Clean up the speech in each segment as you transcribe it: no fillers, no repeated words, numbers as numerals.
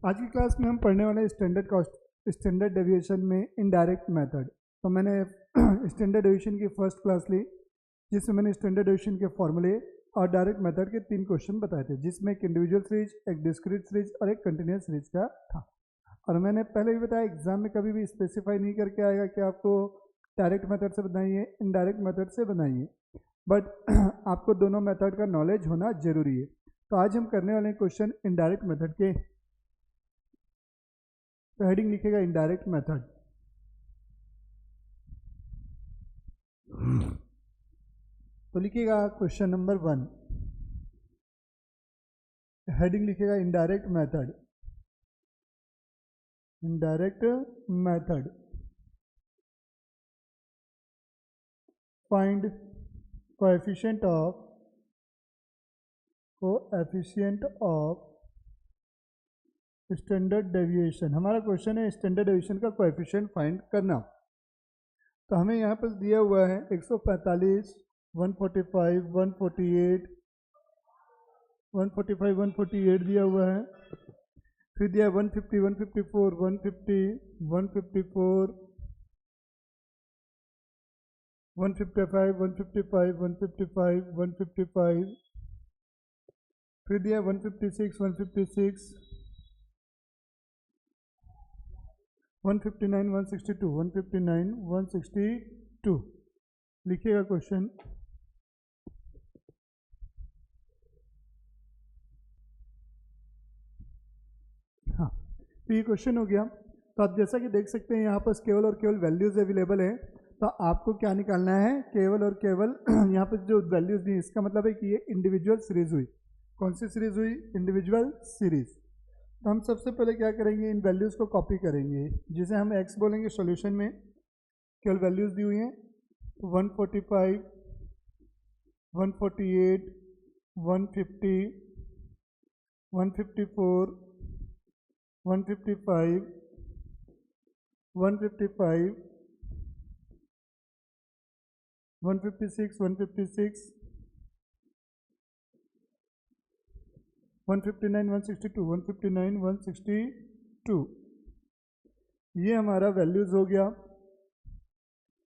आज की क्लास में हम पढ़ने वाले स्टैंडर्ड डेविएशन में इनडायरेक्ट मेथड। तो मैंने स्टैंडर्ड डेविएशन की फर्स्ट क्लास ली, जिसमें मैंने स्टैंडर्ड डेविएशन के फॉर्मूले और डायरेक्ट मेथड के 3 क्वेश्चन बताए थे, जिसमें एक इंडिविजुअल सीरीज, एक डिस्क्रीट सीरीज और एक कंटिन्यूस सीरीज का था। और मैंने पहले भी बताया, एग्जाम में कभी भी स्पेसिफाई नहीं करके आएगा कि आपको डायरेक्ट मेथड से बनाइए, इनडायरेक्ट मेथड से बनाइए, बट आपको दोनों मेथड का नॉलेज होना जरूरी है। तो आज हम करने वाले क्वेश्चन इनडायरेक्ट मेथड के। तो हेडिंग लिखेगा इनडायरेक्ट मेथड। तो लिखिएगा क्वेश्चन नंबर 1, हेडिंग लिखिएगा indirect method. Indirect method, find coefficient of standard deviation. हमारा क्वेश्चन है स्टैंडर्ड डेविएशन का कोएफिशिएंट फाइंड करना। तो हमें यहाँ पर दिया हुआ है 145, 145, 148, 148 दिया हुआ है। फिर दिया 150, 154, 150, 154, 155, 155, 155, 155, फिर दिया 156, 156, 159, 162, 159, 162। लिखिएगा क्वेश्चन। हाँ, तो ये क्वेश्चन हो गया। तो आप जैसा कि देख सकते हैं यहाँ पर केवल और केवल वैल्यूज अवेलेबल है। तो आपको क्या निकालना है? केवल और केवल यहाँ पर जो वैल्यूज दी, इसका मतलब है कि ये इंडिविजुअल सीरीज हुई। कौन सी सीरीज हुई? Individual series. तो हम सबसे पहले क्या करेंगे, इन वैल्यूज़ को कॉपी करेंगे, जिसे हम x बोलेंगे सॉल्यूशन में। केवल वैल्यूज़ दी हुई हैं 145, 148, 150, 154, 155, 155, 156, 156, 159, 162, 159, 162। ये हमारा वैल्यूज़ हो गया।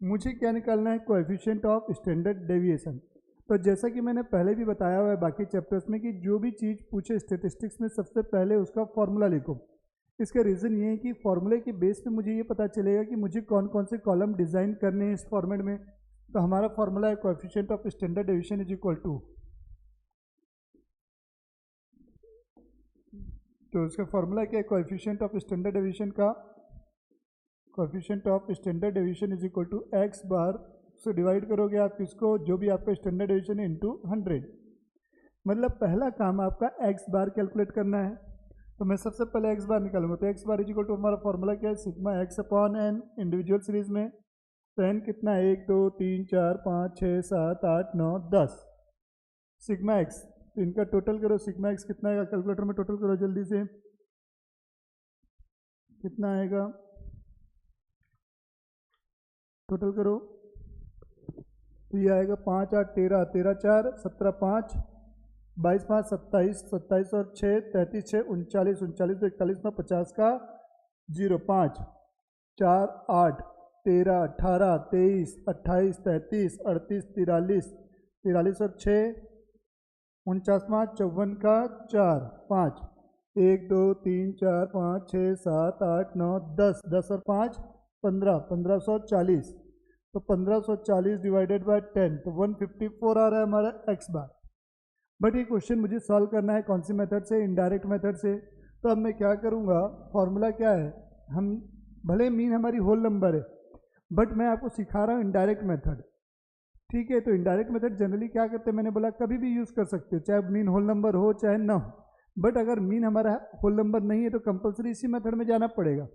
मुझे क्या निकालना है? Coefficient of standard deviation. तो जैसा कि मैंने पहले भी बताया हुआ है बाकी चैप्टर्स में कि जो भी चीज़ पूछे स्टेटिस्टिक्स में, सबसे पहले उसका फॉर्मूला लिखो। इसका रीज़न ये है कि फॉर्मूले के बेस पे मुझे ये पता चलेगा कि मुझे कौन कौन से कॉलम डिज़ाइन करने हैं इस फॉर्मेट में। तो हमारा फॉर्मूला है coefficient of standard deviation is equal to, तो इसका फॉर्मूला क्या है? कोएफिशिएंट ऑफ स्टैंडर्ड डेविएशन का, coefficient of standard deviation is equal to X bar से डिवाइड करोगे आप इसको, जो भी आपका स्टैंडर्ड डेविएशन है, इंटू 100। मतलब पहला काम आपका एक्स बार कैलकुलेट करना है। तो मैं सबसे पहले एक्स बार निकालूंगा। तो X bar is equal to, हमारा फॉर्मूला क्या है? Sigma X upon N, individual series में। तो एन कितना है? 1 2 3 4 5 6 7 8 9 10 सिग्मा एक्स। तो इनका टोटल करो, सिग्मा एक्स कितना आएगा? कैलकुलेटर में टोटल करो जल्दी से, कितना आएगा? टोटल करो। तो ये आएगा 5 8 13, 13 4 17, 5 22 5 27, 27 और 6 33, 6 39, 39 तो 41 में 50 का 0, 5 4 8 13 18 23 28 33 38 43, 43 और 6 49, 5 54 का 4 5 1 2 3 4 5 6 7 8 9 10, 10 और 5 15, 1540। तो 1540 डिवाइडेड बाय 10, तो 154 आ रहा है हमारा एक्स बार। बट ये क्वेश्चन मुझे सॉल्व करना है कौन सी मेथड से? इनडायरेक्ट मेथड से। तो अब मैं क्या करूँगा, फॉर्मूला क्या है? हम भले मीन हमारी होल नंबर है, बट मैं आपको सिखा रहा हूँ इनडायरेक्ट मेथड, ठीक है? तो इनडायरेक्ट मेथड जनरली क्या करते हैं, मैंने बोला कभी भी यूज़ कर सकते हो, चाहे मीन होल नंबर हो चाहे ना हो। बट अगर मीन हमारा होल नंबर नहीं है तो कंपलसरी इसी मेथड में जाना पड़ेगा।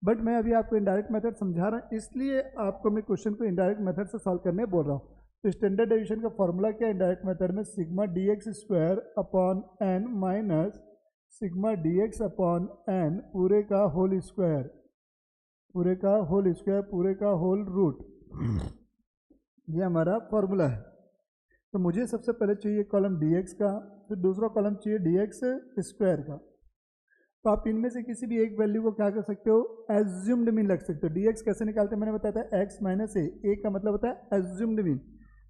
बट मैं अभी आपको इनडायरेक्ट मेथड समझा रहा हूँ, इसलिए आपको मैं क्वेश्चन को इनडायरेक्ट मेथड से सॉल्व करने बोल रहा हूँ। तो स्टैंडर्ड डेविएशन का फॉर्मूला क्या है इनडायरेक्ट मेथड में? Sigma D X square upon N minus sigma D X upon N पूरे का होल स्क्वायर, पूरे का होल स्क्वायर, पूरे का होल रूट। ये हमारा फॉर्मूला है। तो मुझे सबसे पहले चाहिए कॉलम dx का, फिर दूसरा कॉलम चाहिए dx स्क्वायर का। तो आप इनमें से किसी भी एक वैल्यू को क्या कर सकते हो, एज्यूम्ड मीन रख सकते हो। dx कैसे निकालते हैं मैंने बताया था, x माइनस ए का मतलब होता है एज्यूम्ड मीन।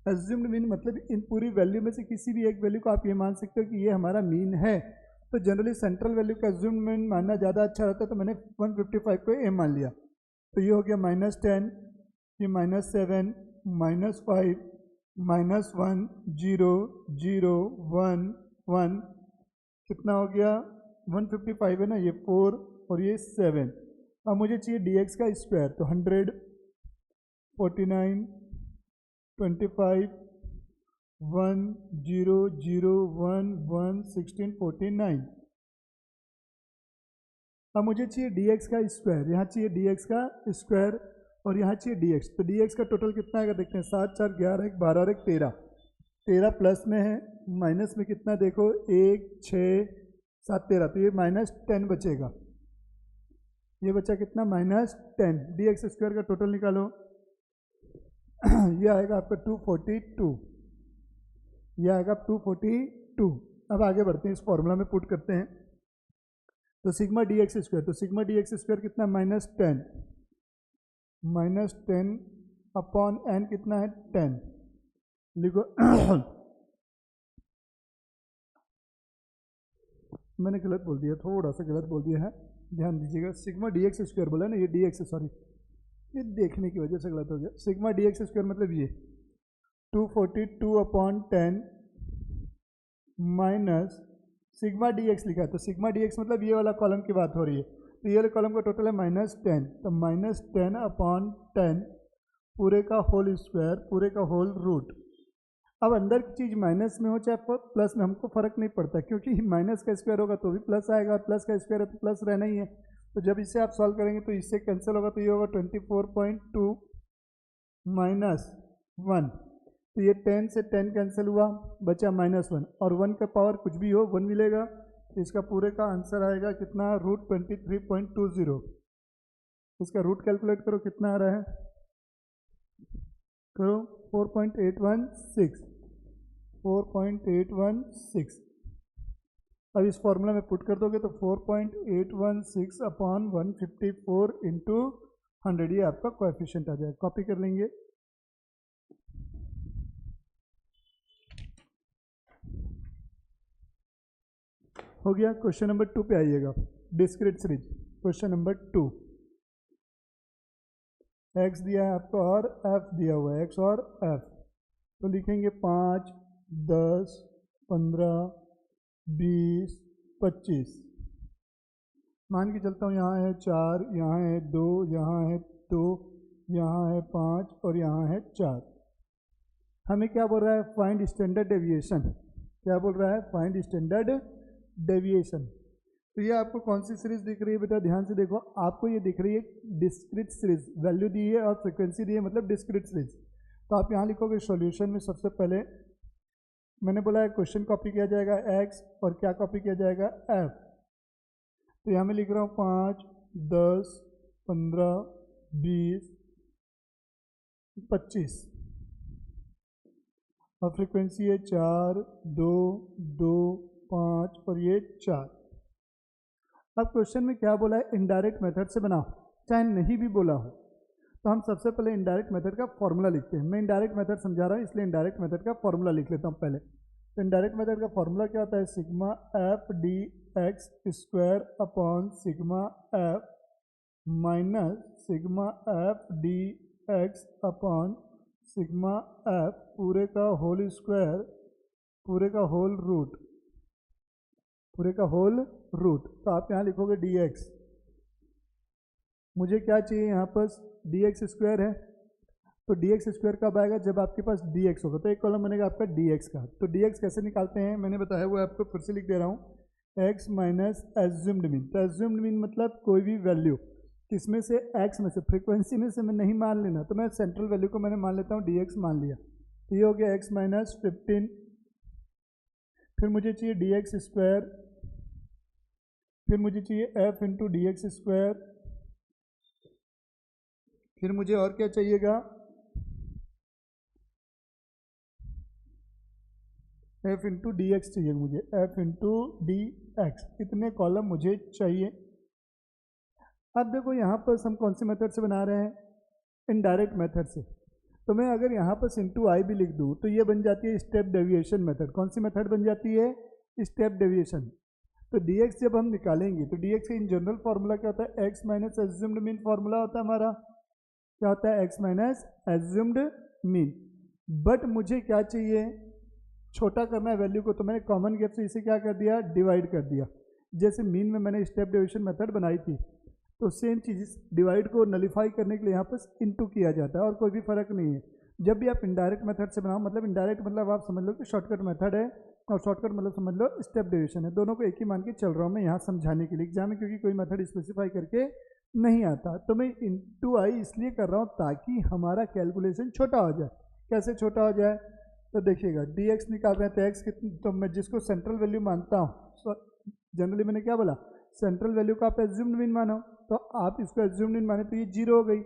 एज्यूम्ड मीन मतलब इन पूरी वैल्यू में से किसी भी एक वैल्यू को आप ये मान सकते हो कि ये हमारा मीन है। तो जनरली सेंट्रल वैल्यू का एज्यूम्ड मीन मानना ज़्यादा अच्छा रहता है, तो मैंने 155 को ए मान लिया। तो ये हो गया -10, ये -7, -5, -1, 0, 0, 1, 1, कितना हो गया 155 है ना, ये 4 और ये 7। अब मुझे चाहिए dx का स्क्वायर, तो 100, 49, 25, 1, 0, 0, 1, 1, 16, 49। अब मुझे चाहिए dx का स्क्वायर, यहाँ चाहिए dx का स्क्वायर और यहाँ चाहिए dx। तो dx का टोटल कितना आएगा देखते हैं, 7, 4, 11, 1, 12 और 1, 13। 13 प्लस में है, माइनस में कितना देखो 1, 6, 7, 13, तो ये -10 बचेगा। ये बचा कितना -10। dx स्क्वायर का टोटल निकालो ये आएगा आपका 242, ये आएगा 242। अब आगे बढ़ते हैं, इस फॉर्मूला में पुट करते हैं। तो सिग्मा dx स्क्वायर, तो सिग्मा dx स्क्वायर कितना -10, -10 अपॉन n कितना है 10, लिखो मैंने गलत बोल दिया, थोड़ा सा गलत बोल दिया है, ध्यान दीजिएगा। सिग्मा dx स्क्वायर बोला ना, ये dx सॉरी, ये देखने की वजह से गलत हो गया। सिग्मा dx स्क्वायर मतलब ये 242 अपॉन 10 माइनस सिग्मा dx लिखा है, तो सिग्मा dx मतलब ये वाला कॉलम की बात हो रही है, तो ये वाले कॉलम का टोटल है -10, तो -10 अपॉन 10 पूरे का होल स्क्वायर, पूरे का होल रूट। अब अंदर की चीज़ माइनस में हो चाहे प्लस में, हमको फ़र्क नहीं पड़ता, क्योंकि माइनस का स्क्वायर होगा तो भी प्लस आएगा और प्लस का स्क्वायर है तो प्लस रहना ही है। तो जब इसे आप सॉल्व करेंगे तो इससे कैंसिल होगा, तो ये होगा 24.2 -1, तो ये 10 से 10 कैंसिल हुआ, बचा -1 और 1 का पावर कुछ भी हो 1 मिलेगा, तो इसका पूरे का आंसर आएगा कितना, √23.20। इसका रूट कैलकुलेट करो कितना आ रहा है, करो 4.816, 4.816। अब इस फॉर्मूला में पुट कर दोगे तो 4.816 अपॉन 154 इंटू 100, ये आपका कोएफिशिएंट आ जाएगा। कॉपी कर लेंगे। हो गया। क्वेश्चन नंबर 2 पे आइएगा, discrete series. Question number 2, x दिया है आपको और f दिया हुआ है, x और f। तो लिखेंगे 5, 10, 15, 20, 25। मान के चलता हूँ यहाँ है 4, यहाँ है 2, यहाँ है 2, यहाँ है 5 और यहाँ है 4। हमें क्या बोल रहा है, फाइंड स्टैंडर्ड डेविएशन। क्या बोल रहा है, फाइंड स्टैंडर्ड डेविएशन। तो ये आपको कौन सी सीरीज दिख रही है बेटा, ध्यान से देखो। आपको ये दिख रही है डिस्क्रीट सीरीज, वैल्यू दी है और फ्रीक्वेंसी दी है, मतलब डिस्क्रीट सीरीज। तो आप यहाँ लिखोगे सॉल्यूशन में सबसे पहले मैंने बोला है क्वेश्चन कॉपी किया जाएगा x और क्या कॉपी किया जाएगा f। तो यहाँ मैं लिख रहा हूँ 5, 10, 15, 20, 25 और फ्रीक्वेंसी है 4, 2, 2, 5 और ये 4। अब क्वेश्चन में क्या बोला है, इनडायरेक्ट मेथड से बनाओ, चाहे नहीं भी बोला हो। तो हम सबसे पहले इनडायरेक्ट मेथड का फॉर्मूला लिखते हैं। मैं इनडायरेक्ट मेथड समझा रहा हूँ, इसलिए इनडायरेक्ट मेथड का फॉर्मूला लिख लेता हूँ पहले। तो इनडायरेक्ट मेथड का फॉर्मूला क्या होता है, sigma F D X square upon sigma F minus sigma F D X upon sigma F पूरे का होल स्क्वायर, पूरे का होल रूट, पूरे का होल रूट। तो आप यहाँ लिखोगे dx। मुझे क्या चाहिए यहाँ पर, dx स्क्वायर है, तो dx स्क्वायर कब आएगा, जब आपके पास dx होगा। तो एक कॉलम बनेगा आपका dx का। तो dx कैसे निकालते हैं मैंने बताया हुआ, आपको फिर से लिख दे रहा हूँ, x माइनस एज्यूम्ड मीन। तो एज्यूम्ड मीन मतलब कोई भी वैल्यू, किसमें से, x में से, फ्रीक्वेंसी में से मैं नहीं मान लेना, तो मैं सेंट्रल वैल्यू को मैंने मान लेता हूँ, dx मान लिया। तो ये हो गया x माइनस 15। फिर मुझे चाहिए dx स्क्वायर, फिर मुझे चाहिए f इंटू dx स्क्वायर, फिर मुझे और क्या चाहिएगा, एफ इंटू डी एक्स चाहिए मुझे, एफ इंटू डी एक्स, इतने कॉलम मुझे चाहिए। अब देखो यहाँ पर हम कौन सी मेथड से बना रहे हैं, इनडायरेक्ट मेथड से। तो मैं अगर यहाँ पर इंटू आई भी लिख दूँ तो ये बन जाती है स्टेप डेविएशन मेथड। कौन सी मेथड बन जाती है, स्टेप डेविएशन। तो डी एक्स जब हम निकालेंगे तो डी एक्स का इन जनरल फार्मूला क्या होता है, x minus assumed mean formula होता है हमारा, क्या होता है, x minus assumed mean. But मुझे क्या चाहिए, छोटा करना है वैल्यू को, तो मैंने कॉमन गैप से इसे क्या कर दिया, डिवाइड कर दिया। जैसे मीन में मैंने स्टेप डेविएशन मेथड बनाई थी, तो सेम चीज़ डिवाइड को नलीफाई करने के लिए यहाँ पर इनटू किया जाता है और कोई भी फर्क नहीं है। जब भी आप इनडायरेक्ट मेथड से बनाओ, मतलब इनडायरेक्ट मतलब आप समझ लो कि शॉर्टकट मेथड है, और शॉर्टकट मतलब समझ लो स्टेप डेविएशन है। दोनों को एक ही मान के चल रहा हूँ मैं यहाँ समझाने के लिए एग्जाम में, क्योंकि कोई मेथड स्पेसिफाई करके नहीं आता। तो मैं इंटू आई इसलिए कर रहा हूँ ताकि हमारा कैलकुलेशन छोटा हो जाए। कैसे छोटा हो जाए, तो देखिएगा डी एक्स निकाल रहे हैं तो एक्स कितनी, तो मैं जिसको सेंट्रल वैल्यू मानता हूँ, जनरली मैंने क्या बोला, सेंट्रल वैल्यू को आप एज्यूम्ड मीन मानो, तो आप इसको एज्यूम्ड मीन माने तो ये जीरो हो गई।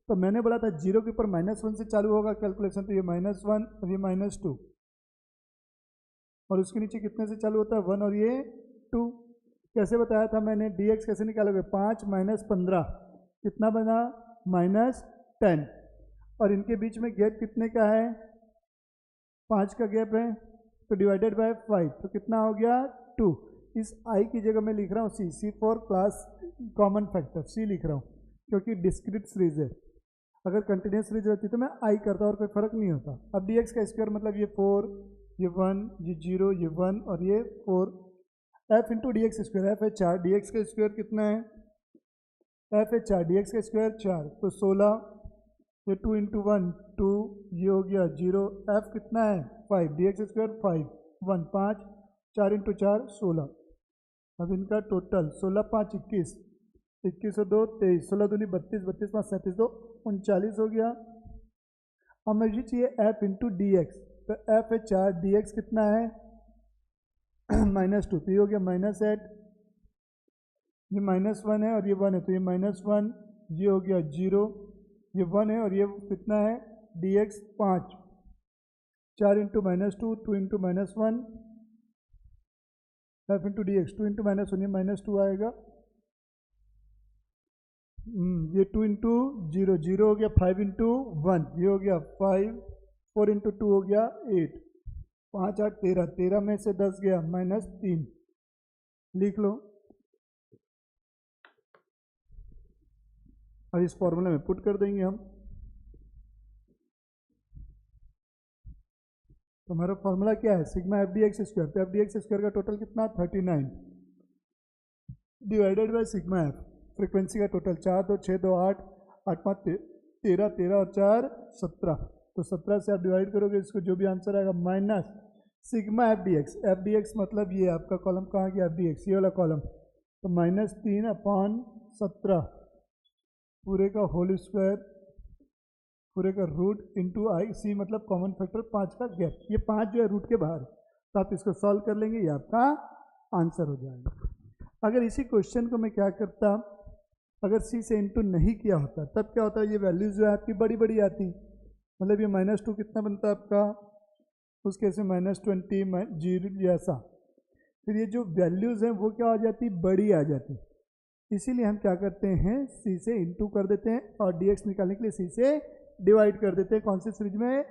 तो मैंने बोला था जीरो के ऊपर -1 से चालू होगा कैलकुलेशन, तो ये -1 और ये -2, और उसके नीचे कितने से चालू होता है, 1 और ये 2। कैसे बताया था मैंने, डी एक्स कैसे निकालोगे, 5 माइनस 15 कितना बना, -10, और इनके बीच में गैप कितने का है, 5 का गैप है, तो डिवाइडेड बाय 5 तो कितना हो गया, 2। इस आई की जगह मैं लिख रहा हूँ सी फॉर क्लास कॉमन फैक्टर, सी लिख रहा हूँ क्योंकि डिस्क्रीट सीरीज है। अगर कंटिन्यूस सीरीज रहती तो मैं आई करता और कोई फर्क नहीं होता। अब डी एक्स का स्क्वायर मतलब ये 4, ये 1, ये 0, ये 1 और ये 4। F into D X square, F है 4, डी एक्स का स्क्वायर कितना है, एफ है 4, डी एक्स का स्क्वायर 4 तो 16, ये 2 इंटू 1 2, ये हो गया 0, एफ कितना है 5, डी एक्स स्क्वायर 5 1 5, 4 इंटू 4 16। अब इनका टोटल 16 5 21, 21 और 2 23, 16 दूनी 32, 32 5 37 2 39 हो गया। अब मुझे चाहिए एफ इंटू डी एक्स, तो एफ है 4, डी एक्स कितना है -2, तो ये हो गया -8, ये -1 है और ये 1 है, तो ये -1, ये हो गया 0, ये 1 है और ये कितना है D x 5, 4 into -2 2 into -1, F into D x 2 into -1 ये -2 आएगा, ये 2 इंटू 0 0 हो गया, 5 इंटू 1 ये हो गया 5, 4 इंटू 2 हो गया 8, 5 8 13, 13 में से 10 गया -3, लिख लो। अब इस फॉर्मूले में पुट कर देंगे हम, तो हमारा फॉर्मूला क्या है, sigma F D X square, तो एफ डी एक्स स्क्वायर का टोटल कितना 39 divided by sigma F, frequency का टोटल 4 2 6 2 8 8 5 13 13 और 4 17, तो 17 से आप डिवाइड करोगे इसको, जो भी आंसर आएगा minus sigma F D x, F D x मतलब ये आपका कॉलम कहाँ गया, एफ डी एक्स ये वाला कॉलम, तो -3/17 पूरे का होल स्क्वायर पूरे का रूट इंटू आई, सी मतलब कॉमन फैक्टर 5 का गैप, ये 5 जो है रूट के बाहर, तो आप इसको सॉल्व कर लेंगे, ये आपका आंसर हो जाएगा। अगर इसी क्वेश्चन को मैं क्या करता, अगर सी से इंटू नहीं किया होता तब क्या होता है, ये वैल्यूज जो है आपकी बड़ी बड़ी आती, मतलब ये -2 कितना बनता है आपका, उस केस में -20 0 ऐसा, फिर ये जो वैल्यूज़ हैं वो क्या आ जाती, बड़ी आ जाती, इसीलिए हम क्या करते हैं सी से इंटू कर देते हैं और डी एक्स निकालने के लिए सी से डिवाइड कर देते हैं। कौन सी सीरीज में,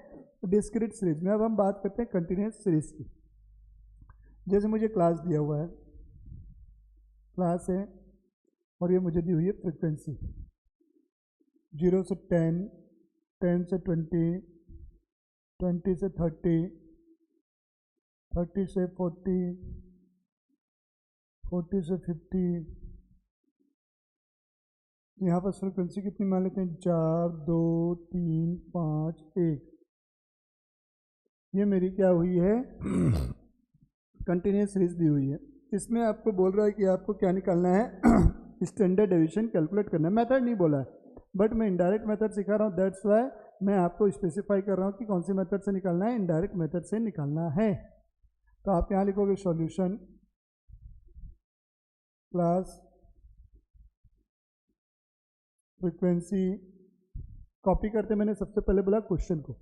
डिस्क्रीट सीरीज में। अब हम बात करते हैं कंटिन्यूस सीरीज की। जैसे मुझे क्लास दिया हुआ है, क्लास है और ये मुझे दी हुई है फ्रिक्वेंसी 0 से 10, 10 से 20, 20 से 30, 30 से 40, 40 से 50, यहाँ पर फ्रिक्वेंसी कितनी मान लेते हैं, 4 2 3 5 1, ये मेरी क्या हुई है कंटिन्यूस सीरीज दी हुई है। इसमें आपको बोल रहा है कि आपको क्या निकालना है स्टैंडर्ड डेविएशन कैलकुलेट करना है, मेथड नहीं बोला है, बट मैं इनडायरेक्ट मेथड सिखा रहा हूँ, दैट्स वाई मैं आपको स्पेसिफाई कर रहा हूँ कि कौन सी मेथड से निकालना है, इनडायरेक्ट मेथड से निकालना है। तो आप यहाँ लिखोगे सॉल्यूशन क्लास फ्रिक्वेंसी, कॉपी करते मैंने सबसे पहले बोला क्वेश्चन को,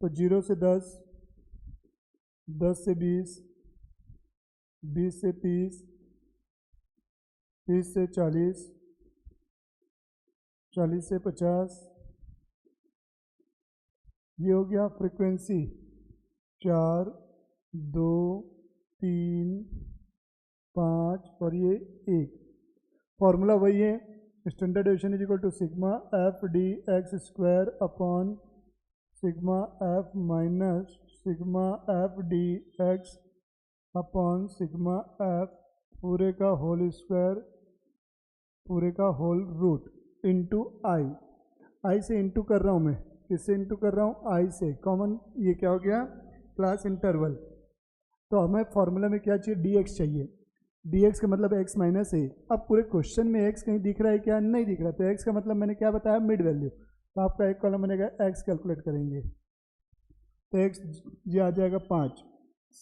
तो 0 से 10, 10 से 20, 20 से 30, 30 से 40, 40 से 50, ये हो गया फ्रीक्वेंसी 4, 2, 3, 5 और ये 1। फॉर्मूला वही है, standard deviation is equal to sigma F D X square upon sigma F minus sigma F D X upon sigma F पूरे का होल स्क्वायर पूरे का होल रूट इंटू आई से इंटू कर रहा हूँ मैं, किससे इंटू कर रहा हूँ, आई से, कॉमन ये क्या हो गया, क्लास इंटरवल। तो हमें फॉर्मूला में क्या चाहिए, डी एक्स चाहिए, डी एक्स का मतलब एक्स माइनस ए। अब पूरे क्वेश्चन में एक्स कहीं दिख रहा है क्या, नहीं दिख रहा, तो एक्स का मतलब मैंने क्या बताया, मिड वैल्यू। तो आपका एक कॉलम बनेगा, एक्स कैलकुलेट करेंगे तो एक्स ये आ जाएगा 5,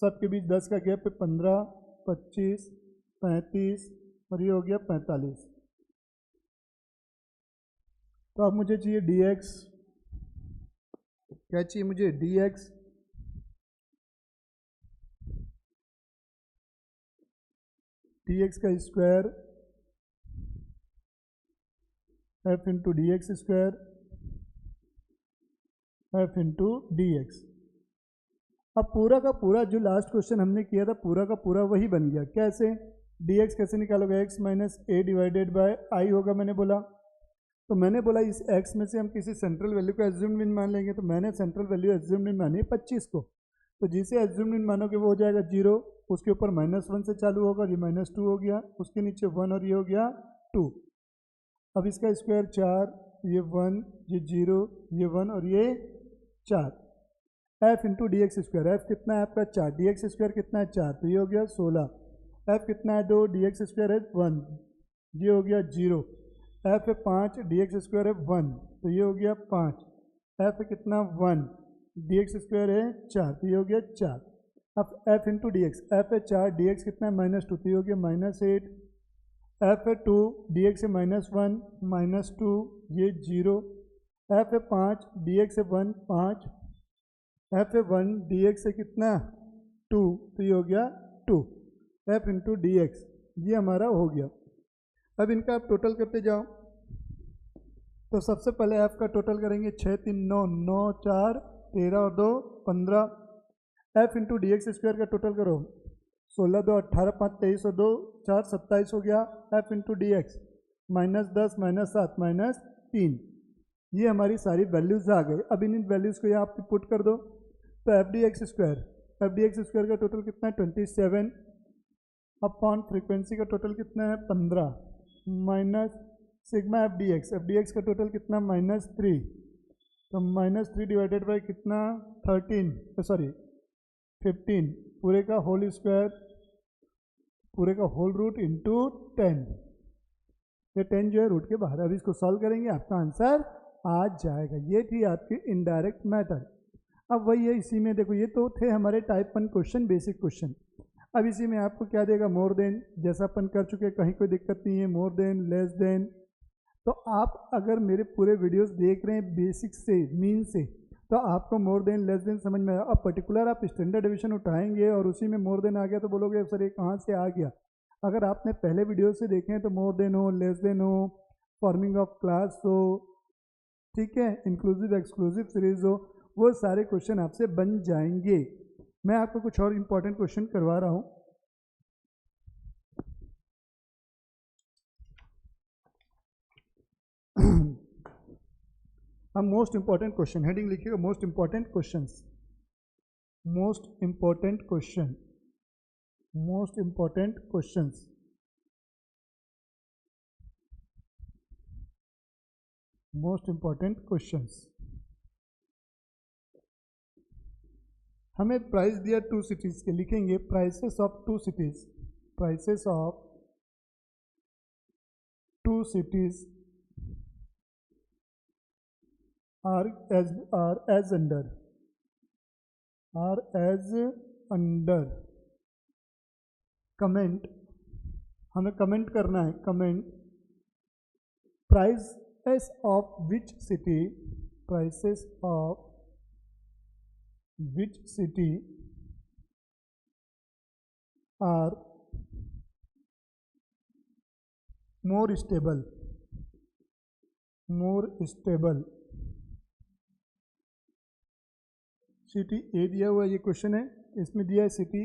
सबके बीच 10 का गैप है, 15, 25, 35 और ये हो गया 45। तो अब मुझे चाहिए डी एक्स, क्या चाहिए मुझे, डी एक्स, डी एक्स का square F into D X square F into D x. अब पूरा का पूरा जो लास्ट क्वेश्चन हमने किया था पूरा का पूरा वही बन गया। कैसे, डी एक्स कैसे निकालोगे, X minus A divided by I होगा, मैंने बोला। तो मैंने बोला इस एक्स में से हम किसी सेंट्रल वैल्यू को एज्यूम्ड मीन मान लेंगे, तो मैंने सेंट्रल वैल्यू एज्यूम्ड मीन मानी 25 को, तो जिसे एज्यूम्ड मीन मानोगे वो हो जाएगा 0, उसके ऊपर -1 से चालू होगा, ये -2 हो गया, उसके नीचे 1 और ये हो गया 2। अब इसका स्क्वायर 4, ये 1, ये 0, ये 1 और ये 4। F into D X square, F कितना है आपका 4, डी एक्स स्क्वायर कितना है 4, तो ये हो गया 16। एफ कितना है 2, डी एक्स स्क्वायर है 1, ये हो गया 0। एफ है 5, डी एक्स स्क्वायर है 1, तो ये हो गया 5। एफ है कितना 1, डी एक्स स्क्वायर है 4, तो ये हो गया 4। अब F into D x, F है 4, डी एक्स कितना है -2, तो ये हो गया -8। एफ है 2, डी एक्स है -1, -2, ये 0। एफ है 5, डी एक्स है 1, 5। एफ है 1, डी एक्स है कितना 2, तो ये हो गया 2। एफ इंटू डी एक्स ये हमारा हो गया। अब इनका आप टोटल करते जाओ, तो सबसे पहले एफ का टोटल करेंगे, 6 3 9, 9 4 13 और 2 15। F into D X square का टोटल करो, 16 2 18 5 23 और 2 4 27 हो गया। एफ इंटू डी एक्स -10 -7 -3, ये हमारी सारी वैल्यूज आ गई। अब इन वैल्यूज़ को यहाँ आप पुट कर दो, तो एफ डी एक्स स्क्वायर का टोटल कितना है 27 अपॉन फ्रीक्वेंसी का टोटल कितना है 15 minus sigma F D x का टोटल कितना -3, तो -3 डिवाइडेड बाई कितना 15 पूरे का होल स्क्वायर पूरे का होल रूट इंटू 10। ये 10 जो है रूट के बाहर। अब इसको सॉल्व करेंगे, आपका आंसर आ जाएगा। ये थी आपकी इनडायरेक्ट मेथड। अब वही है, इसी में देखो ये तो थे हमारे टाइप 1 क्वेश्चन, बेसिक क्वेश्चन। अब इसी में आपको क्या देगा, मोर देन, जैसा अपन कर चुके, कहीं कोई दिक्कत नहीं है, मोर देन, लेस देन। तो आप अगर मेरे पूरे वीडियोस देख रहे हैं बेसिक से मीन से, तो आपको मोर देन लेस देन समझ में आया। अब पर्टिकुलर आप स्टैंडर्ड डिवीजन उठाएंगे और उसी में मोर देन आ गया तो बोलोगे सर ये कहाँ से आ गया। अगर आपने पहले वीडियो से देखे हैं तो मोर देन हो, लेस देन हो, फॉर्मिंग ऑफ क्लास हो, ठीक है, इंक्लूसिव एक्सक्लूसिव सीरीज हो, वो सारे क्वेश्चन आपसे बन जाएंगे। मैं आपको कुछ और इंपॉर्टेंट क्वेश्चन करवा रहा हूँ। हम मोस्ट इंपॉर्टेंट क्वेश्चन, हेडिंग लिखिएगा most important questions, most important question, most important questions. Most important questions. हमें प्राइस दिया 2 सिटीज के, लिखेंगे prices of 2 cities, prices of 2 cities are as under comment, हमें कमेंट करना है, comment prices of which city, prices of which city are more stable, city A दिया हुआ ये क्वेश्चन है, इसमें दिया है सिटी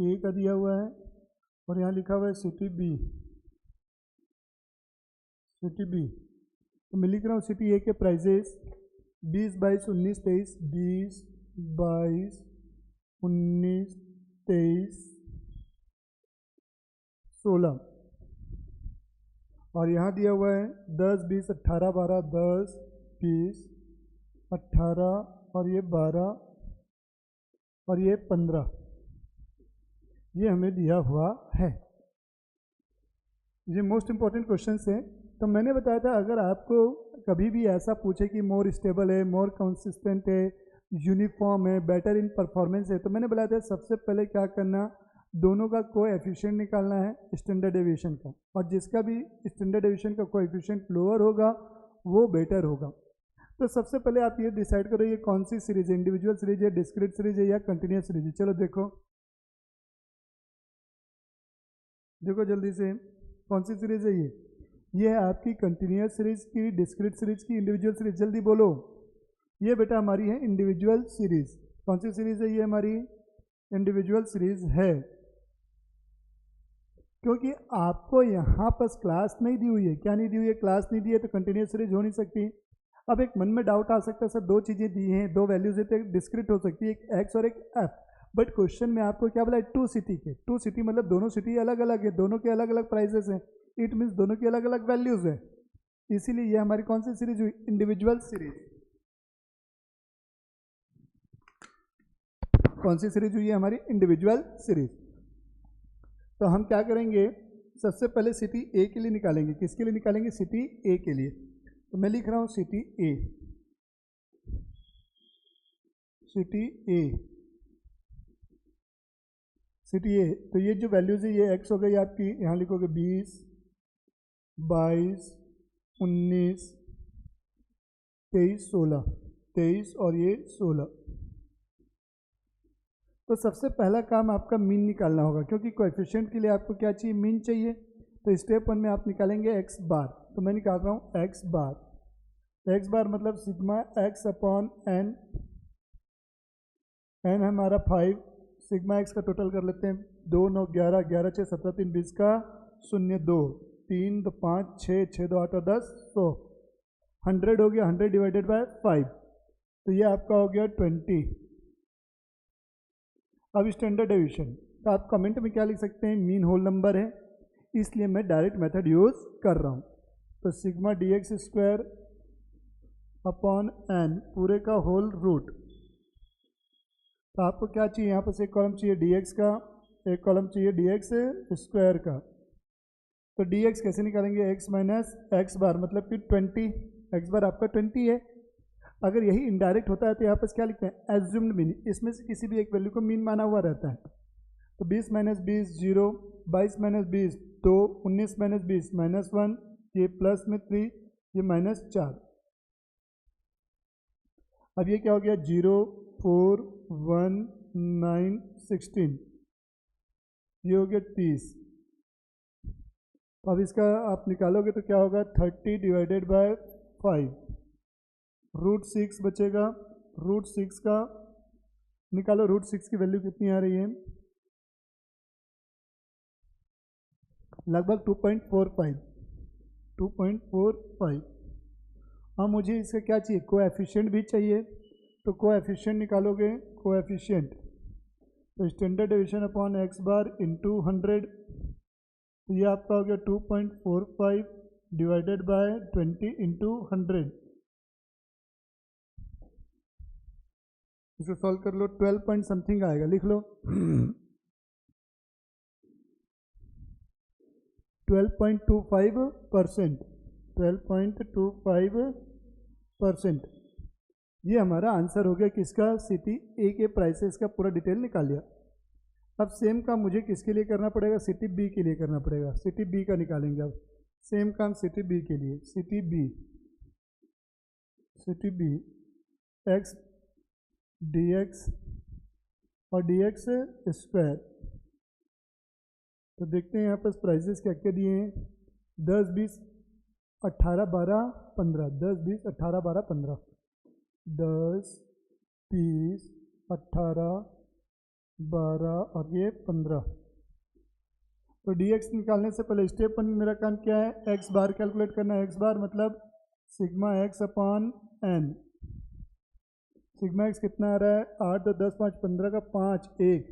ए का दिया हुआ है, और यहाँ लिखा हुआ है सिटी बी। तो मैं लिख रहा हूँ सिटी ए के प्राइजेस 20, 22, 19, 23, 20, 22, 19, 23, 16, और यहाँ दिया हुआ है 10, 20, 18, 12, 10, 20, 18, और ये 12, और ये 15, ये हमें दिया हुआ है। ये मोस्ट इंपॉर्टेंट क्वेश्चंस हैं। तो मैंने बताया था अगर आपको कभी भी ऐसा पूछे कि मोर स्टेबल है, मोर कंसिस्टेंट है, यूनिफॉर्म है, बेटर इन परफॉर्मेंस है, तो मैंने बताया था सबसे पहले क्या करना, दोनों का कोएफिशिएंट निकालना है स्टैंडर्ड डेविएशन का, और जिसका भी स्टैंडर्ड डेविएशन का कोएफिशिएंट लोअर होगा वो बेटर होगा। तो सबसे पहले आप ये डिसाइड करो ये कौन सी सीरीज है, इंडिविजुअल सीरीज है, डिस्क्रीट सीरीज है, या कंटिन्यूस सीरीज है। चलो देखो जल्दी से कौन सी सीरीज है ये है आपकी कंटिन्यूस सीरीज की, डिस्क्रीट सीरीज की, इंडिविजुअल सीरीज, जल्दी बोलो। ये बेटा हमारी है इंडिविजुअल सीरीज। कौन सी सीरीज है ये हमारी? इंडिविजुअल सीरीज है, क्योंकि आपको यहाँ पर क्लास नहीं दी हुई है। क्या नहीं दी हुई है? क्लास नहीं दी है, तो कंटिन्यूस सीरीज हो नहीं सकती। अब एक मन में डाउट आ सकता है सर दो चीज़ें दी हैं, दो वैल्यूज है, तो एक डिस्क्रीट हो सकती है, एक एक्स और एक एफ, बट क्वेश्चन में आपको क्या बोला है? टू सिटी के। टू सिटी मतलब दोनों सिटी अलग अलग है, दोनों के अलग अलग प्राइजेस हैं, इट मीन्स दोनों की अलग अलग वैल्यूज है। इसीलिए ये हमारी कौन सी सीरीज हुई? Individual series. कौन सी सीरीज हुई है हमारी? Individual series. तो हम क्या करेंगे, सबसे पहले सिटी ए के लिए निकालेंगे। किसके लिए निकालेंगे? सिटी ए के लिए। तो मैं लिख रहा हूं सिटी ए, सिटी ए, सिटी ए। तो ये जो वैल्यूज है ये एक्स हो गई आपकी, यहाँ लिखोगे 20, 22, 19, 23, 16, 23 और ये 16। तो सबसे पहला काम आपका मीन निकालना होगा, क्योंकि कोएफिशिएंट के लिए आपको क्या चाहिए? मीन चाहिए। तो स्टेप 1 में आप निकालेंगे एक्स बार। तो मैं निकाल रहा हूँ एक्स बार। एक्स बार मतलब sigma X upon N, N हमारा 5, सिग्मा एक्स का टोटल कर लेते हैं, 2, 9, 11, 11, 6, 17, 3, 20 का 0, 2, 3, 2, 5, 6, 6, 2, 8 और 10, 100, 100 हो गया, 100 डिवाइडेड बाय 5, तो ये आपका हो गया 20। अब स्टैंडर्ड डेविएशन, तो आप कमेंट में क्या लिख सकते हैं? मीन होल नंबर है, इसलिए मैं डायरेक्ट मेथड यूज कर रहा हूँ। तो sigma D X square upon N पूरे का होल रूट। तो आपको क्या चाहिए? यहाँ पर एक कॉलम चाहिए dx का, एक कॉलम चाहिए dx स्क्वायर का। तो dx कैसे निकालेंगे? x माइनस एक्स बार मतलब कि 20, एक्स बार आपका 20 है। अगर यही इनडायरेक्ट होता है तो यहाँ पर क्या लिखते हैं? एज्यूम्ड मीन, इसमें से किसी भी एक वैल्यू को मीन माना हुआ रहता है। तो 20 माइनस 20 0, 22 माइनस 20 2, 19 माइनस 20 -1, ये प्लस में 3, ये -4। अब ये क्या हो गया? 0, 4, 1, 9, 16, ये हो गया 30। अब इसका आप निकालोगे तो क्या होगा? 30 डिवाइडेड बाय 5, रूट 6 बचेगा। रूट 6 का निकालो, रूट 6 की वैल्यू कितनी आ रही है? लगभग 2.45, 2.45। हाँ, मुझे इसका क्या चाहिए? कोएफिशिएंट भी चाहिए। तो कोएफिशिएंट निकालोगे, कोएफिशिएंट तो standard deviation upon x bar into 100, तो ये आपका हो गया 2.45 डिवाइडेड बाय 20 इंटू 100। इसको सॉल्व कर लो, 12 पॉइंट समथिंग आएगा, लिख लो 12.25%, 12.25%। ये हमारा आंसर हो गया किसका? सिटी ए के प्राइसेस का पूरा डिटेल निकाल लिया। अब सेम काम मुझे किसके लिए करना पड़ेगा? सिटी बी के लिए करना पड़ेगा। सिटी बी का निकालेंगे अब, सेम काम सिटी बी के लिए। City B X D X और dx स्क्वायर। तो देखते हैं यहाँ पर प्राइजेस क्या क्या दिए हैं। 10, 20, 18, 12, 15, 10, 20, 18, 12, 15, 10, 20, 18, 12 और ये 15। तो dx निकालने से पहले स्टेप 1 मेरा काम क्या है, x बार कैलकुलेट करना है। x बार मतलब sigma x upon n। Sigma x कितना आ रहा है, 8, 2, 10, 5, 15 का 5, 1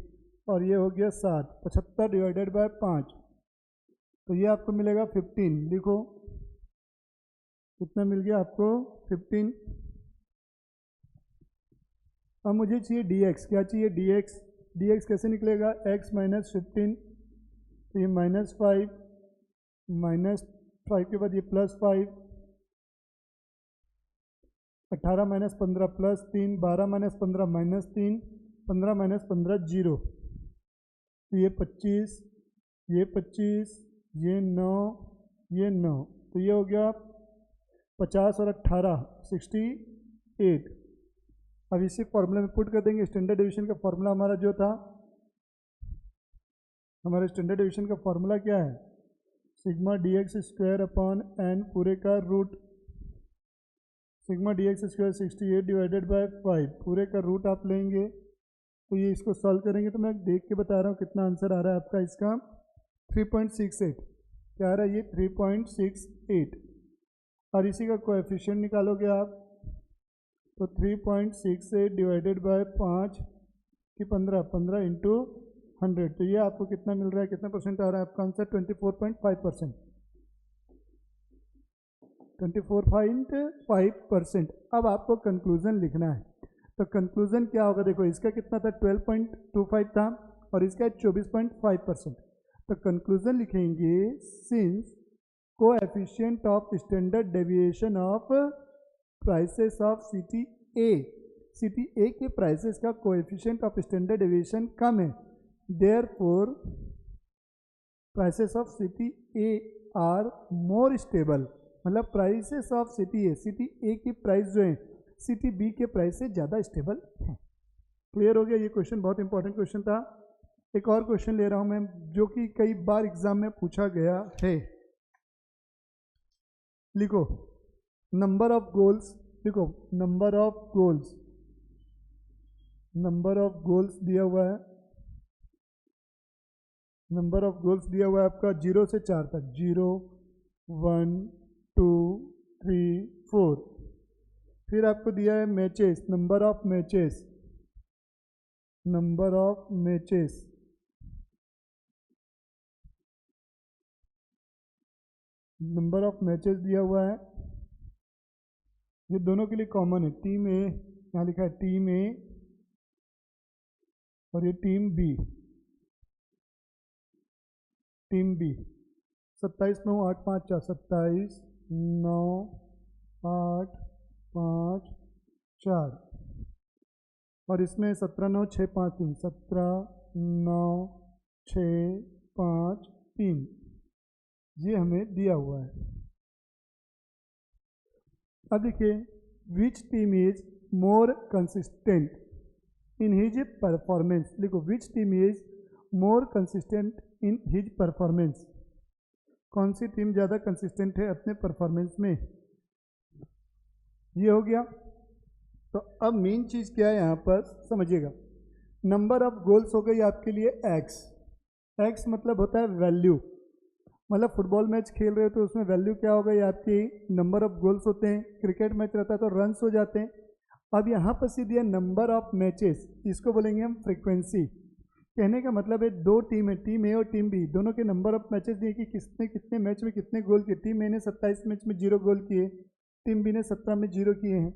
और ये हो गया 7, 75 डिवाइडेड बाय 5। तो ये आपको मिलेगा 15। लिखो कितना मिल गया आपको, 15। अब मुझे चाहिए dx। क्या चाहिए, dx। dx कैसे निकलेगा, x माइनस 15, तो ये -5, -5 के बाद ये +5, 18 माइनस 15 +3, 12 माइनस 15 -3, 15 माइनस 15 0, तो ये 25, ये 25, ये 9, ये 9, तो ये हो गया 50 और 18 68। अब इसी फॉर्मूले में पुट कर देंगे। स्टैंडर्ड डिवीजन का फॉर्मूला हमारा जो था, हमारे स्टैंडर्ड डिवीजन का फॉर्मूला क्या है, sigma dx square upon n पूरे का root. Sigma dx square 68 divided by 5 पूरे का रूट आप लेंगे। तो ये इसको सॉल्व करेंगे तो मैं देख के बता रहा हूँ कितना आंसर आ रहा है आपका इसका, 3.68। क्या आ रहा है ये, 3.68। और इसी का कोएफिशिएंट निकालोगे आप, तो 3.68 डिवाइडेड बाय 5 की 15, 15 इंटू 100, तो ये आपको कितना मिल रहा है, कितना परसेंट आ रहा है आपका आंसर, 24.5%। 24.5%। अब आपको कंक्लूजन लिखना है। तो कंक्लूजन क्या होगा, देखो इसका कितना था, 12.25 था और इसका 24.5%। तो कंक्लूजन लिखेंगे, since coefficient of standard deviation of prices of city A के प्राइसेस का कोएफिशिएंट ऑफ स्टैंडर्ड डेविएशन कम है, therefore prices of city A are more stable. मतलब प्राइसेस ऑफ सिटी ए की प्राइस जो है सिटी बी के प्राइस से ज़्यादा स्टेबल है। क्लियर हो गया, ये क्वेश्चन बहुत इंपॉर्टेंट क्वेश्चन था। एक और क्वेश्चन ले रहा हूं मैं जो कि कई बार एग्जाम में पूछा गया है। लिखो नंबर ऑफ गोल्स, लिखो नंबर ऑफ गोल्स दिया हुआ है। नंबर ऑफ गोल्स दिया हुआ है आपका 0 से 4 तक, 0, 1, 2, 3, 4। फिर आपको दिया है matches, number of matches, number of matches, number of matches दिया हुआ है। ये दोनों के लिए कॉमन है, टीम ए, यहाँ लिखा है टीम ए और ये टीम बी, टीम बी। 27, 9, 8, 5, 4, 27, 9, 8, 5, 4 और इसमें 17, 9, 6, 5, 3, 17, 9, 6, 5, 3, ये हमें दिया हुआ है। अब देखिए, which team is more consistent in his performance. लिखो which team is more consistent in his performance. कौन सी टीम ज़्यादा कंसिस्टेंट है अपने परफॉर्मेंस में, ये हो गया। तो अब मेन चीज़ क्या है यहाँ पर समझिएगा। नंबर ऑफ गोल्स हो गई आपके लिए एक्स। एक्स मतलब होता है वैल्यू, मतलब फुटबॉल मैच खेल रहे हो तो उसमें वैल्यू क्या होगा, ये आपकी नंबर ऑफ गोल्स होते हैं। क्रिकेट मैच रहता है तो रन्स हो जाते हैं। अब यहाँ पर सीधे नंबर ऑफ मैचेस, इसको बोलेंगे हम फ्रीक्वेंसी। कहने का मतलब है दो टीम है, टीम ए और टीम बी, दोनों के नंबर ऑफ मैचेस दिए कि किसने कितने मैच में कितने गोल किए। टीम ए ने 27 मैच में 0 गोल किए, टीम बी ने 17 में 0 किए हैं।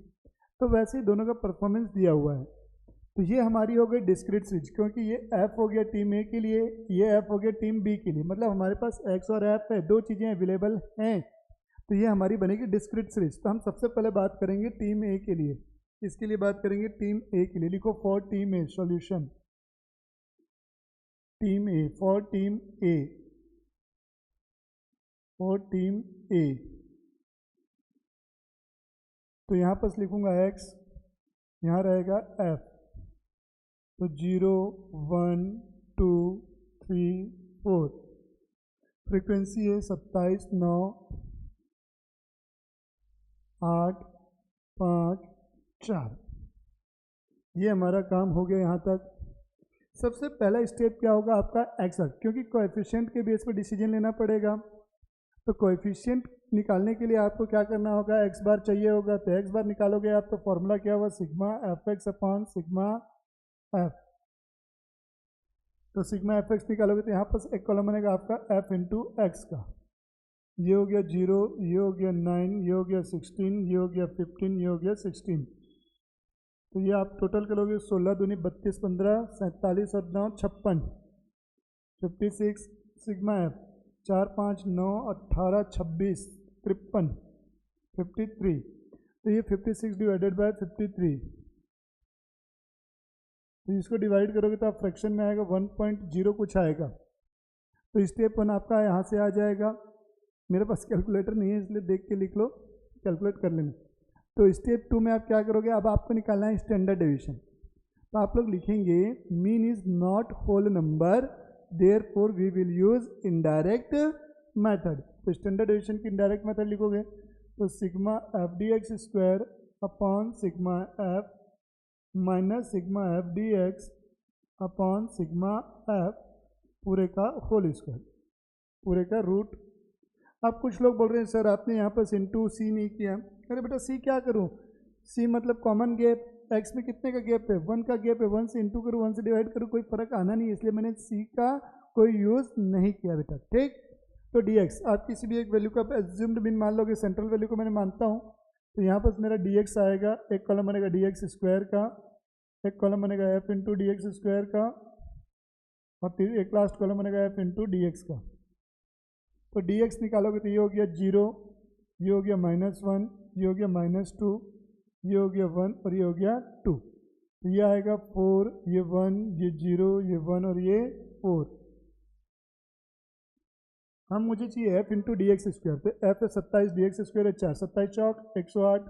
तो वैसे ही दोनों का परफॉर्मेंस दिया हुआ है। तो ये हमारी हो गई डिस्क्रीट सीरीज, क्योंकि ये एफ हो गया टीम ए के लिए, ये एफ हो गया टीम बी के लिए। मतलब हमारे पास एक्स और एफ है, दो चीज़ें अवेलेबल हैं। तो ये हमारी बनेगी डिस्क्रीट सीरीज। तो हम सबसे पहले बात करेंगे टीम ए के लिए। इसके लिए बात करेंगे टीम ए के लिए। लिखो for team A solution, team A, for team A, for team A. तो यहाँ पर लिखूंगा एक्स, यहाँ रहेगा एफ। तो 0 1 2 3 4। फ्रीक्वेंसी है 27 9 8 5 4। ये हमारा काम हो गया यहाँ तक। सबसे पहला स्टेप क्या होगा आपका एक्स बार, क्योंकि कोएफिशिएंट के बेस पर डिसीजन लेना पड़ेगा। तो कोएफिशिएंट निकालने के लिए आपको क्या करना होगा, एक्स बार चाहिए होगा। तो एक्स बार निकालोगे आप तो फॉर्मूला क्या होगा, sigma F x upon sigma F. तो सिग्मा एफ एक्स निकालोगे तो यहाँ पर एक कॉलम बनेगा आपका एफ इंटू एक्स का। ये हो गया 0, ये हो गया 9, ये हो गया 16, ये हो गया 15, ये हो गया 16। तो ये आप टोटल करोगे 16 दूनी 32 15 47 और 9 56 56 सिग्मा एफ 4 5 9 18 26 53 53। तो ये 56 डिवाइडेड बाय 53। तो इसको डिवाइड करोगे तो आप फ्रैक्शन में आएगा 1.0 कुछ आएगा। तो स्टेप 1 आपका यहाँ से आ जाएगा। मेरे पास कैलकुलेटर नहीं है इसलिए देख के लिख लो, कैलकुलेट कर लेना। तो स्टेप 2 में आप क्या करोगे, अब आपको निकालना है स्टैंडर्ड डेविएशन। तो आप लोग लिखेंगे mean is not whole number, therefore we will use indirect method. तो स्टैंडर्ड डेविएशन की इनडायरेक्ट मेथड लिखोगे तो sigma F D X square upon sigma F minus sigma F D X upon sigma F पूरे का whole square, पूरे का root. अब कुछ लोग बोल रहे हैं सर आपने यहाँ पर इंटू सी नहीं किया। अरे बेटा सी क्या करूँ, सी मतलब कॉमन गैप, एक्स में कितने का गैप है, 1 का गैप है, 1 से इंटू करूँ 1 से डिवाइड करूँ, कोई फर्क आना नहीं है, इसलिए मैंने सी का कोई यूज़ नहीं किया बेटा। ठीक, तो डी एक्स आप किसी भी एक वैल्यू का एज्यूम्ड मीन मान लोगे, सेंट्रल वैल्यू को मैंने मानता हूँ। तो यहाँ पर मेरा डी एक्स आएगा, एक कॉलम बनेगा डी एक्स स्क्वायर का, एक कॉलम बनेगा F into D X square का, और एक लास्ट कॉलम बनेगा एफ इंटू डी एक्स का। तो डी एक्स निकालोगे तो ये हो गया 0, ये हो गया -1, ये हो गया -2, ये हो गया 1 और ये हो गया 2। तो ये आएगा 4, ये 1, ये 0, ये 1 और ये 4। हम मुझे चाहिए F into D X square. तो एफ है 27, डी एक्स स्क्वायर है 4, 27 चौक 108।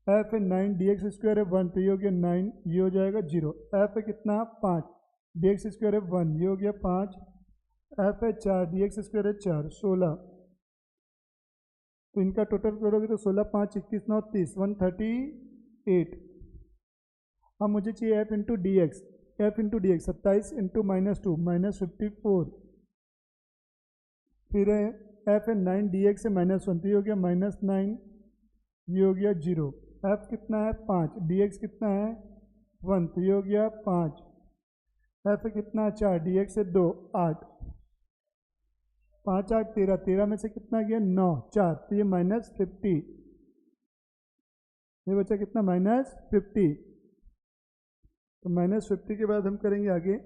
एफ है 9, डी एक्स स्क्वायर है 1, तो ये हो गया 9, ये हो जाएगा 0। एफ है कितना 5, डी एक्स स्क्वायर है 1, ये हो गया 5। एफ है 4, डी एक्स स्क्वायर है 4, 16। तो इनका टोटल करोगे तो 16 5 21 9 30, 138। अब मुझे चाहिए F into D x. F into D x 27 into -2 -54। फिर है एफ है 9, डी एक्स है -1, तो ये हो गया -9, ये हो गया 0। एफ कितना है 5, डी एक्स कितना है 1, तो ये हो गया 5। एफ है कितना 4, डी एक्स है 2 8, 5 8 13, 13 में से कितना गया 9 4, तो ये -50। ये बचा कितना -50। तो -50 के बाद हम करेंगे आगे,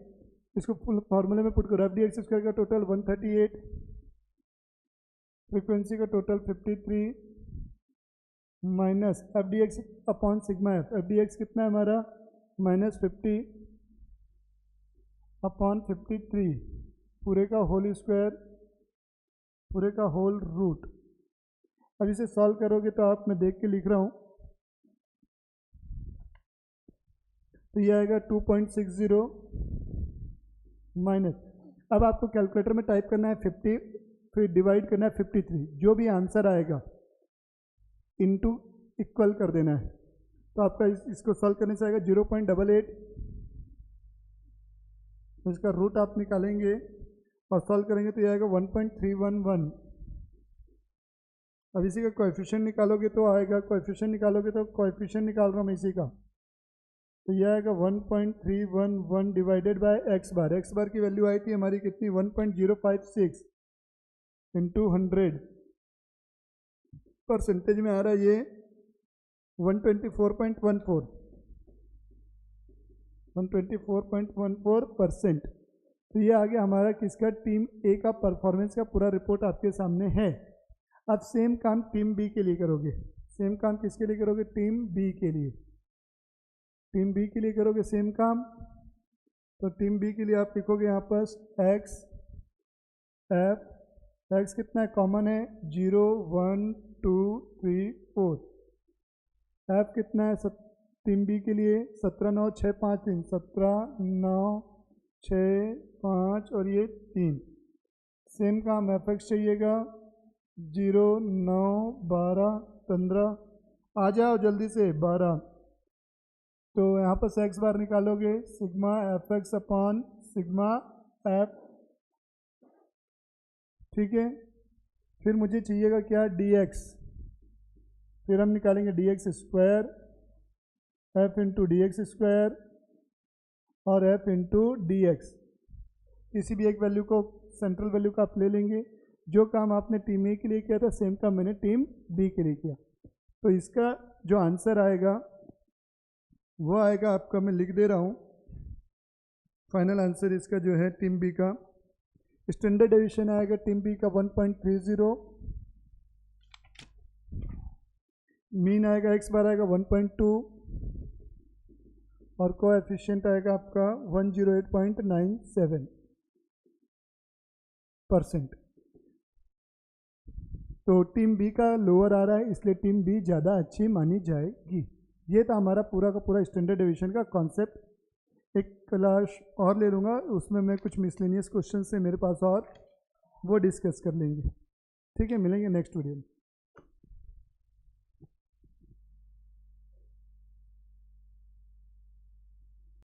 इसको फुल फॉर्मूले में पुट करो। एफ डी एक्स स्क्वायर का टोटल 138, फ्रीक्वेंसी का total 53 minus F D X upon sigma F. F D x कितना है हमारा -50 अपॉन 53 पूरे का होल स्क्वायर, पूरे का होल रूट। अब इसे सॉल्व करोगे तो आप, मैं देख के लिख रहा हूँ, तो ये आएगा 2.60 माइनस, अब आपको कैलकुलेटर में टाइप करना है 50, फिर डिवाइड करना है 53, जो भी आंसर आएगा इनटू इक्वल कर देना है। तो आपका इसको सॉल्व करने से आएगा 0.88। इसका रूट आप निकालेंगे और सॉल्व करेंगे तो ये आएगा 1.311। अब इसी का कोएफिशिएंट निकालोगे तो आएगा, कोएफिशिएंट निकालोगे तो कोएफिशिएंट निकाल रहा हूँ मैं इसी का, तो ये आएगा 1.311 divided by X bar. X bar की वैल्यू आई थी हमारी कितनी 1.056 इंटू 100, परसेंटेज में आ रहा है ये 124.14%। तो ये आ गया हमारा किसका, टीम ए का परफॉर्मेंस का पूरा रिपोर्ट आपके सामने है। अब सेम काम टीम बी के लिए करोगे। सेम काम किसके लिए करोगे, टीम बी के लिए। टीम बी के लिए करोगे सेम काम, तो टीम बी के लिए आप लिखोगे यहाँ पर एक्स एफ, एक्स कितना है कॉमन है 0 1 2 3 4, एफ कितना है टीम बी के लिए 17 9 6 5 3, 17 9 6 5 और ये 3। सेम काम एफ एक्स चाहिएगा 0 9 12 15, आ जाओ जल्दी से 12। तो यहाँ पर से एक्स बार निकालोगे sigma F x upon sigma F, ठीक है। फिर मुझे चाहिएगा क्या, डी एक्स। फिर हम निकालेंगे D X square, F into D X square और एफ इंटू डी एक्स। किसी भी एक वैल्यू को, सेंट्रल वैल्यू का आप ले लेंगे। जो काम आपने टीम ए के लिए किया था सेम काम मैंने टीम बी के लिए किया। तो इसका जो आंसर आएगा वो आएगा आपका, मैं लिख दे रहा हूँ। फाइनल आंसर इसका जो है टीम बी का स्टैंडर्ड डेविएशन आएगा टीम बी का 1.30, मीन आएगा एक्स बार आएगा 1.2 और कोएफिशिएंट आएगा आपका 108.97%। तो टीम बी का लोअर आ रहा है, इसलिए टीम बी ज़्यादा अच्छी मानी जाएगी। ये था हमारा पूरा का पूरा स्टैंडर्ड डेविएशन का कॉन्सेप्ट। एक क्लास और ले लूँगा, उसमें मैं कुछ मिसलेनियस क्वेश्चन से मेरे पास और वो डिस्कस कर लेंगे। ठीक है, मिलेंगे नेक्स्ट वीडियो में।